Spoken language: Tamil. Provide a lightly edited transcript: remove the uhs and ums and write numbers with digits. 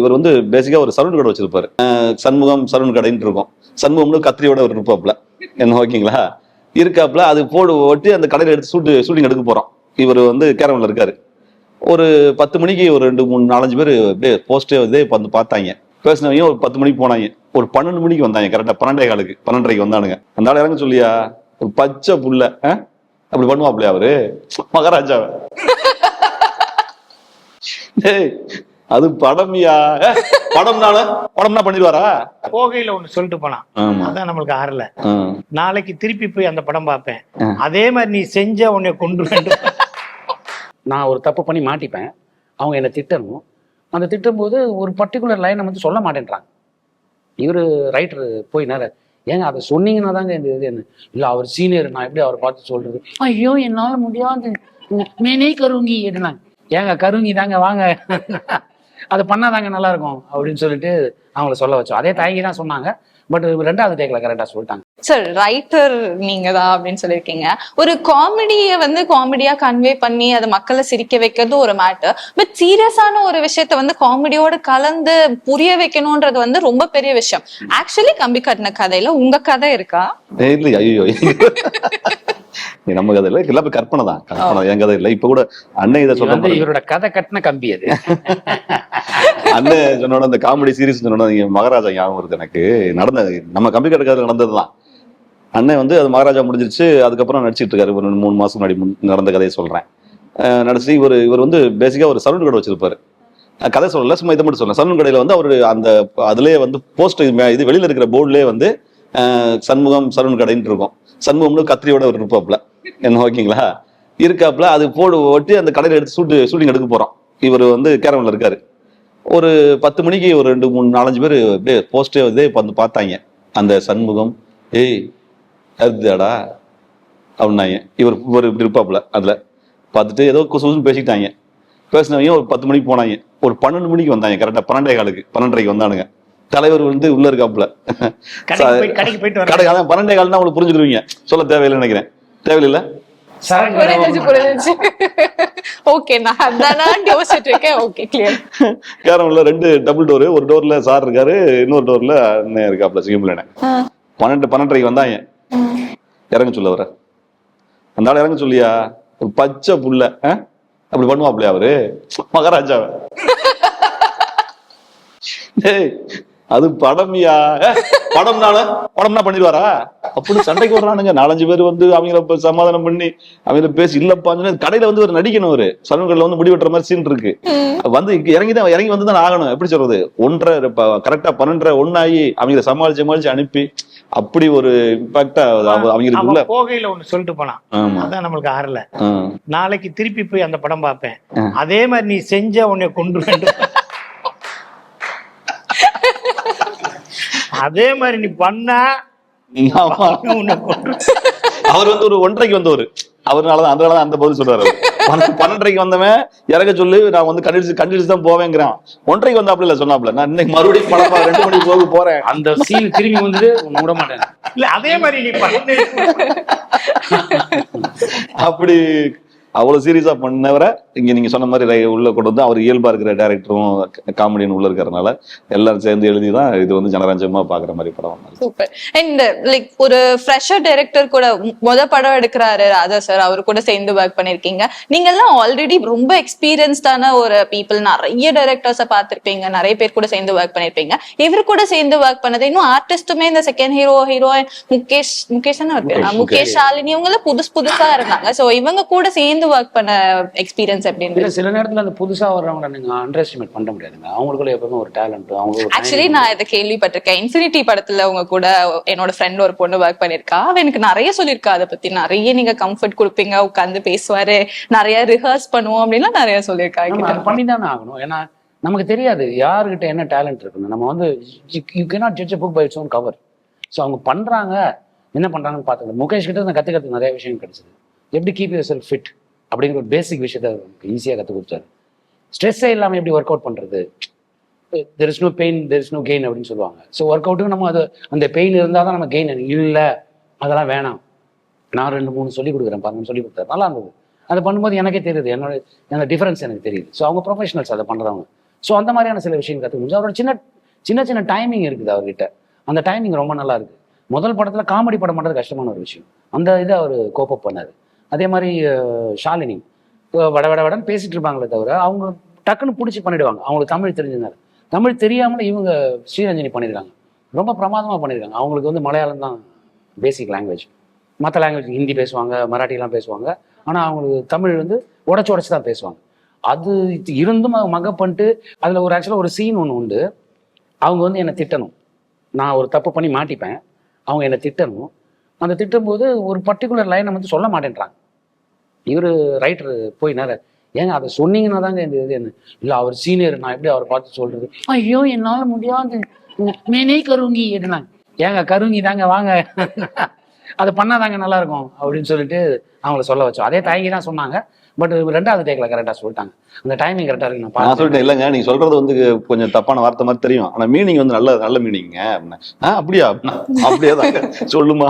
இவர் வந்து பேசிக்கா ஒரு சலூன் கடை வச்சிருப்பாரு. சண்முகம் சலூன் கடைன்னு இருக்கும். சண்முகம்னு கத்திரியோட ஒரு இருப்பாப்ல என்ன, ஓகேங்களா? இருக்காப்ல அது போடு ஓட்டி அந்த கடையில எடுத்து ஷூட்டிங் எடுக்க போறோம். இவர் வந்து கேரவன்ல இருக்காரு. ஒரு 10 மணிக்கு ஒரு 2 3 4 5 பேர் அப்படியே போஸ்டே வந்து வந்து பார்த்தாங்க. பேசினவங்க ஒரு 10 மணிக்கு போனாங்க. ஒரு 12 மணிக்கு வந்தாங்க. கரெக்டா 12:15 12:30 வந்தானுங்க. அந்த ஆள் இறங்க சொல்லியா ஒரு பச்சை புள்ள அப்படி பண்ணுவாப்லையா அவரு மகாராஜாவை? அது படம்யா. படம்னா பண்ணிடுவாரா? போகையில ஒண்ணு சொல்லிட்டு போனான், அதான் நம்மளுக்கு ஆறல. நாளைக்கு திருப்பி போய் அந்த படம் பார்ப்பேன், அதே மாதிரி நீ செஞ்ச உன்னை கொண்டு வேண்டும். நான் ஒரு தப்பு பண்ணி மாட்டிப்பேன், அவங்க என்னை திட்டணும். அந்த திட்டும்போது ஒரு பர்டிகுலர் லைனை வந்து சொல்ல மாட்டேன்றாங்க. இவர் ரைட்டர் போய் நேரம் ஏங்க அதை சொன்னீங்கன்னா தாங்க இந்த இது என்ன இல்லை அவர் சீனியர், நான் எப்படி அவரை பார்த்து சொல்றது? ஐயோ என்னால் முடியாது, மேனே கருங்கி எடுனாங்க. ஏங்க கருங்கி தாங்க வாங்க, அதை பண்ணாதாங்க நல்லா இருக்கும் அப்படின்னு சொல்லிட்டு அவங்கள சொல்ல வச்சோம். அதே தயங்கி தான் சொன்னாங்க. பட் 2வது டேக்ல கரெக்டா சொல்லிட்டாங்க. சார் ரைட்டர் நீங்க தான் அப்படின்னு சொல்லியிருக்கீங்க. ஒரு காமெடியை வந்து காமெடியா கன்வே பண்ணி அதை மக்களை சிரிக்க வைக்கிறது ஒரு மேட்டர். பட் சீரியஸான ஒரு விஷயத்த வந்து காமெடியோட கலந்து புரிய வைக்கணும்ன்றது வந்து ரொம்ப பெரிய விஷயம். ஆக்சுவலி கம்பி கட்டின கதையில உங்க கதை இருக்கா? இல்ல, ஐயோ நம்ம கதை இல்ல, எல்லாமே கற்பனை தான். கற்பனை என் கதை இல்ல. இப்ப கூட அண்ணன் இதை சொல்ல, இவரோட கதை கட்டின கம்பி அது. அண்ணன் சொன்னோட அந்த காமெடி சீரிஸ் சொன்னோட மகாராஜா ஞாபகம் வருது எனக்கு. நடந்தது நம்ம கம்பி கட்டுறது நடந்ததுதான். அண்ணன் வந்து அது மகாராஜா முடிஞ்சிருச்சு. அதுக்கப்புறம் நடிச்சிட்டு இருக்காரு. ஒரு 3 மாசம் முன்னாடி நடந்த கதையை சொல்றேன். நடிச்சு இவர் வந்து பேசிக்கா ஒரு சலூன் கடை வச்சிருப்பாரு. கதை சொல்லல, சும்மா இதை மட்டும் சொல்றேன். சலூன் கடையில வந்து அவரு அந்த அதுலயே வந்து போஸ்ட் இது வெளியில இருக்கிற போர்டுலயே வந்து சண்முகம் சலூன் கடைன்னு இருக்கும். சண்முகம்னு கத்திரியோட ஒரு இருப்பாப்ல என்ன, ஓகேங்களா? இருக்காப்ல அது போடு ஓட்டி அந்த கடையில எடுத்து ஷூட்டிங் எடுக்க போறோம். இவர் வந்து கேரவன்ல இருக்காரு. ஒரு 10 மணிக்கு ஒரு 2 3 4 5 பேர் அப்படியே போஸ்டே வந்து வந்து பார்த்தாங்க. அந்த சண்முகம் அதுதாடா அப்படின்னாங்க. இவர் இப்படி இருப்பாப்புல அதுல பார்த்துட்டு ஏதோ குசுன்னு பேசிக்கிட்டாங்க. பேசினவங்க ஒரு 10 மணிக்கு போனாங்க. ஒரு 12 மணிக்கு வந்தாங்க. கரெக்டா 12:15 12:30 வந்தானுங்க. தலைவர் வந்து உள்ள இருக்காப்புல. கடை 12:15 உங்களுக்கு புரிஞ்சுக்கிருவீங்க, சொல்ல தேவையில்லைன்னு நினைக்கிறேன். தேவையில்லை. கேரம்ல 2 டபுள் டோர், ஒரு டோர்ல சார் இருக்காரு, இன்னொரு டோர்ல அண்ணன் இருக்காப்ல சிங்கம்ல. 12:30 வந்தாங்க. இறங்க சொல்ல வர அந்த ஆள் இறங்க சொல்லியா ஒரு பச்சை புள்ள அப்படி பண்ணுவாப்லையா அவரு மகாராஜாவை? அது படம்யா. படம்னா பண்ணிடுவாரா அப்படின்னு சண்டைக்கு வர்றானுங்க. 4 5 பேர் வந்து அவங்கள சமாதானம் பண்ணி அவங்கள பேசி இல்லப்பான்னு கடையில வந்து ஒரு நடிக்கணும். ஒரு சலூன் கடையில வந்து முடி வெட்டுற மாதிரி சீன் இருக்கு. வந்து இறங்கி வந்து தான் ஆகணும். எப்படி சொல்றது, 1:30 கரெக்டா 12:30 1 அவங்களை சமாளிச்சு அனுப்பி அப்படி ஒரு இம்பாக்டா அவங்களுக்கு போகையில ஒண்ணு சொல்லிட்டு போனான், அதான் நம்மளுக்கு ஆறல. நாளைக்கு திருப்பி போய் அந்த படம் பார்ப்பேன், அதே மாதிரி நீ செஞ்ச உன்னை கொண்டு வேண்டும். அதே மாதிரி நீ பண்ண அவர் வந்து ஒரு 1:30 வந்தவர். அதனாலதான் அந்த பதில் சொல்றாரு. 12:30 வந்தவன் இறக்க சொல்லி நான் வந்து கண்டிச்சு தான் போவேங்கிறான். 1:30 வந்தாப்புல இல்ல சொன்னாப்புல, நான் இன்னைக்கு மறுபடியும் படம் 2 மணிக்கு போறேன். அந்த சீன் திரும்பி வந்து விட மாட்டேன். இல்ல அதே மாதிரி நீ பண்ண அப்படி அவ்வளவு சீரியஸா பண்ணவரை இங்க நீங்க சொன்ன மாதிரி உள்ள கொண்டு வந்து அவர் இயல்பா இருக்கிற டைரக்டரும் காமெடியன் உள்ள இருக்கிறதுனால எல்லாரும் சேர்ந்து எழுதிதான் இது வந்து ஜனரஞ்சமா பாக்குற மாதிரி படம். சூப்பர். அண்ட் லைக் ஒரு ஃப்ரெஷர் டைரக்டர் கூட படம் எடுக்கிறாரு ராஜா சார், அவர் கூட சேர்ந்து ஒர்க் பண்ணிருக்கீங்க. நீங்க எல்லாம் ஆல்ரெடி ரொம்ப எக்ஸ்பீரியன்ஸ்டான ஒரு பீப்புள், நிறைய டைரக்டர்ஸை பார்த்திருப்பீங்க, நிறைய பேர் கூட சேர்ந்து ஒர்க் பண்ணிருப்பீங்க. இவர் கூட சேர்ந்து ஒர்க் பண்ணது இன்னும் ஆர்டிஸ்டுமே இந்த செகண்ட் ஹீரோயின் முகேஷ் ஷாலினி இவங்க எல்லாம் புதுசா இருந்தாங்க. சோ இவங்க கூட சேர்ந்து வர்க் பண்ண எக்ஸ்பீரியன்ஸ் எப்படி? சில நேரத்துல அந்த புதுசா வர்றவங்க நீங்க அண்டர் எஸ்டிமேட் பண்ண முடியாதுங்க. அவங்களுக்குள்ள எப்பவுமே ஒரு டேலண்ட். ஆக்சுவலி நான் இதை கேள்விப்பட்டிருக்கேன். இன்ஃபினிட்டி படத்துல உங்க கூட என்னோட ஃப்ரெண்ட் ஒரு பொண்ணு ஒர்க் பண்ணிருக்கா. அவ எனக்கு நிறைய சொல்லியிருக்கா அதை பத்தி. நிறைய நீங்க கம்ஃபர்ட் கொடுப்பீங்க, உட்காந்து பேசுவாரு, நிறைய ரிஹர்ஸ் பண்ணுவோம் அப்படின்லாம் நிறைய சொல்லியிருக்கா. பண்ணிதானே ஆகணும். ஏன்னா நமக்கு தெரியாது யாருக்கிட்ட என்ன டேலண்ட் இருக்குன்னு. நம்ம வந்து you cannot judge a book by its own cover. So அவங்க பண்றாங்க, என்ன பண்றாங்கன்னு பார்த்துக்கல. முகேஷ் கிட்ட நான் கத்துக்கிறதுக்கு நிறைய விஷயம் கிடைச்சது. எப்படி கீப் யுவர் செல்ஃப் ஃபிட் அப்படிங்கிற ஒரு பேசிக் விஷயத்த ஈஸியாக கற்றுக் கொடுத்தாரு. ஸ்ட்ரெஸ்ஸே இல்லாமல் எப்படி ஒர்க் அவுட் பண்ணுறது, there is no pain there is no gain அப்படின்னு சொல்லுவாங்க. ஸோ ஒர்க் அவுட்டுக்கு நம்ம அது அந்த பெயின் இருந்தால் தான் நம்ம கெயின். இல்லை அதெல்லாம் வேணாம், நான் 2 3 சொல்லிக் கொடுக்குறேன் பாருங்கன்னு சொல்லி கொடுத்தாரு. நல்லா இருந்தது. அதை பண்ணும்போது எனக்கே தெரியுது, என்னோட டிஃபரன்ஸ் எனக்கு தெரியுது. ஸோ அவங்க ப்ரொஃபஷனல்ஸ் அதை பண்ணுறவங்க. ஸோ அந்த மாதிரியான சில விஷயம் கற்றுக்க முடிஞ்சு. அவரோட சின்ன சின்ன டைமிங் இருக்குது அவர்கிட்ட. அந்த டைமிங் ரொம்ப நல்லா இருக்கு. முதல் படத்துல காமெடி படம் பண்ணுறது கஷ்டமான ஒரு விஷயம். அந்த இதை அவர் கோப்பப் பண்ணாரு. அதே மாதிரி ஷாலினி வடன்னு பேசிட்டு இருப்பாங்களே தவிர அவங்க டக்குன்னு பிடிச்சி பண்ணிடுவாங்க. அவங்களுக்கு தமிழ் தெரிஞ்சதுனால. தமிழ் தெரியாமல் இவங்க ஸ்ரீரஞ்சனி பண்ணியிருக்காங்க, ரொம்ப பிரமாதமாக பண்ணியிருக்காங்க. அவங்களுக்கு வந்து மலையாளம் தான் பேசிக் லாங்குவேஜ், மற்ற லாங்குவேஜ் ஹிந்தி பேசுவாங்க, மராட்டிலாம் பேசுவாங்க. ஆனால் அவங்களுக்கு தமிழ் வந்து உடச்சி தான் பேசுவாங்க. அது இருந்தும் அவங்க மக பண்ணிட்டு அதில் ஒரு ஆக்சுவலாக ஒரு சீன் ஒன்று உண்டு. அவங்க வந்து என்னை திட்டணும், நான் ஒரு தப்பு பண்ணி மாட்டிப்பேன், அவங்க என்னை திட்டணும். அந்த திட்டும்போது ஒரு பர்டிகுலர் லைனை வந்து சொல்ல மாட்டேன்றாங்க. இவர் ரைட்டர் போய் நேரம், ஏங்க அதை சொன்னீங்கன்னா தாங்க இந்த இது என்ன இல்லை அவர் சீனியர், நான் எப்படி அவரை பார்த்து சொல்றது, ஐயோ என்னால் முடியாது, மேனே கருங்கி எதுனாங்க, ஏங்க கருங்கி தாங்க வாங்க அதை பண்ணாதாங்க நல்லா இருக்கும் அப்படின்னு சொல்லிட்டு அவங்கள சொல்ல வச்சோம். அதே தாய்க்கு தான் சொன்னாங்க. பட் ரெண்டாவது டேக்ல கரெக்டாக சொல்லிட்டாங்க. அந்த டைமிங் கரெக்டாக இருக்கு. நான் சொல்லிட்டேன் இல்லைங்க, நீங்க சொல்றது வந்து கொஞ்சம் தப்பான வார்த்தை மாதிரி தெரியும், ஆனா மீனிங் வந்து நல்ல மீனிங்க அப்படியா அப்படியே தாங்க சொல்லுமா